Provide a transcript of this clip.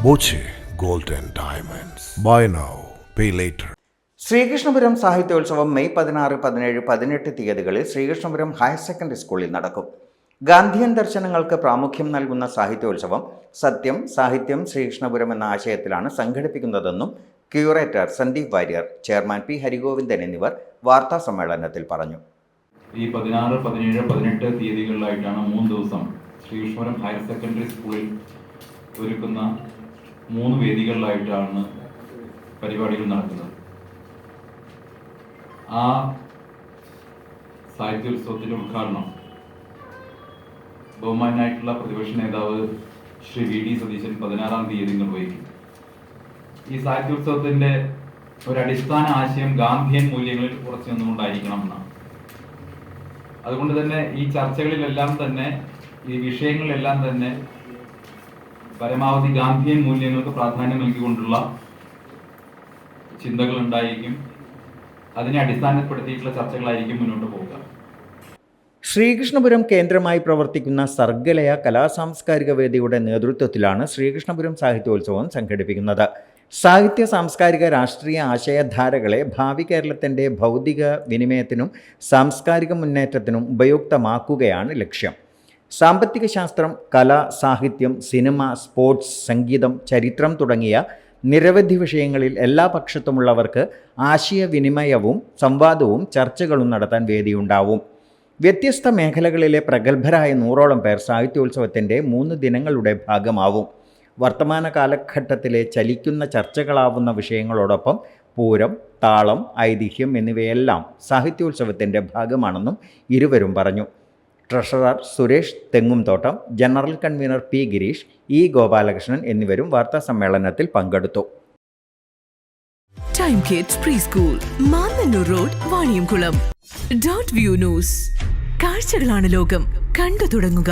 Boche gold and diamonds. Buy now pay later. Sreekrishnapuram സാഹിത്യോത്സവം May 16, 17, 18 തീയതികളിൽ Sreekrishnapuram higher secondary സ്കൂളിൽ നടക്കും. ഗാന്ധിയൻ ദർശനങ്ങൾക്ക് പ്രാമുഖ്യം നൽകുന്ന സാഹിത്യോത്സവം സത്യം, സാഹിത്യം, ശ്രീകൃഷ്ണപുരം എന്ന ആശയത്തിലാണ് സംഘടിപ്പിക്കുന്നതെന്നും curator Sandeep Warrier, chairman P Harigovindan എന്നിവർ വാർത്താ സമ്മേളനത്തിൽ പറഞ്ഞു. ഈ 16, 17, 18 തീയതികളിലായിട്ടാണ് 3 ദിവസം ശ്രീകൃഷ്ണപുരം ഹയർ സെക്കൻഡറി സ്കൂളിൽ ഒരുക്കുന്ന 3 വേദികളിലായിട്ടാണ് പരിപാടികൾ നടക്കുന്നത്. ആ സാഹിത്യോത്സവത്തിൻ്റെ ഉദ്ഘാടനം ബഹുമാനായിട്ടുള്ള പ്രതിപക്ഷ നേതാവ് ശ്രീ വി ഡി സതീശൻ 16-ാം തീയതി നിർവഹിക്കും. ഈ സാഹിത്യോത്സവത്തിൻ്റെ ഒരടിസ്ഥാന ആശയം ഗാന്ധിയൻ മൂല്യങ്ങളിൽ ഉറച്ചു നിന്നുകൊണ്ടായിരിക്കണം എന്നാണ്. അതുകൊണ്ട് തന്നെ ഈ ചർച്ചകളിലെല്ലാം തന്നെ, ഈ വിഷയങ്ങളിലെല്ലാം തന്നെ പരമാവധി ഗാന്ധിയൻ മൂല്യങ്ങൾക്ക് പ്രാധാന്യം നൽകിക്കൊണ്ടുള്ള ചിന്തകൾ ഉണ്ടായിരിക്കും. അതിനെ അടിസ്ഥാനപ്പെടുത്തിയിട്ടുള്ള ചർച്ചകളായിരിക്കും മുന്നോട്ട് പോകുക. ശ്രീകൃഷ്ണപുരം കേന്ദ്രമായി പ്രവർത്തിക്കുന്ന സർഗലയ കലാസാംസ്കാരിക വേദിയുടെ നേതൃത്വത്തിലാണ് ശ്രീകൃഷ്ണപുരം സാഹിത്യോത്സവം സംഘടിപ്പിക്കുന്നത്. സാഹിത്യ, സാംസ്കാരിക, രാഷ്ട്രീയ ആശയധാരകളെ ഭാവി കേരളത്തിൻ്റെ ഭൗതിക വിനിമയത്തിനും സാംസ്കാരിക മുന്നേറ്റത്തിനും ഉപയുക്തമാക്കുകയാണ് ലക്ഷ്യം. സാമ്പത്തിക ശാസ്ത്രം, കല, സാഹിത്യം, സിനിമ, സ്പോർട്സ്, സംഗീതം, ചരിത്രം തുടങ്ങിയ നിരവധി വിഷയങ്ങളിൽ എല്ലാ പക്ഷത്തുമുള്ളവർക്ക് ആശയവിനിമയവും സംവാദവും ചർച്ചകളും നടത്താൻ വേദിയുണ്ടാവും. വ്യത്യസ്ത മേഖലകളിലെ പ്രഗത്ഭരായ 100ഓളം പേർ സാഹിത്യോത്സവത്തിൻ്റെ 3 ദിനങ്ങളുടെ ഭാഗമാവും. വർത്തമാന കാലഘട്ടത്തിലെ ചലിക്കുന്ന ചർച്ചകളാവുന്ന വിഷയങ്ങളോടൊപ്പം പൂരം, താളം, ഐതിഹ്യം എന്നിവയെല്ലാം സാഹിത്യോത്സവത്തിൻ്റെ ഭാഗമാണെന്നും ഇരുവരും പറഞ്ഞു. Treasurer Suresh Thengumthottam, general convener P Girish, E Gopalakrishnan എന്നിവരും വാർത്താ സമ്മേളനത്തിൽ പങ്കെടുത്തു. Time kids pre school, Mannannur road, Vaniyamkulam. .View news. കാഴ്ചകളാണ് ലോകം, കണ്ടു തുടങ്ങുക.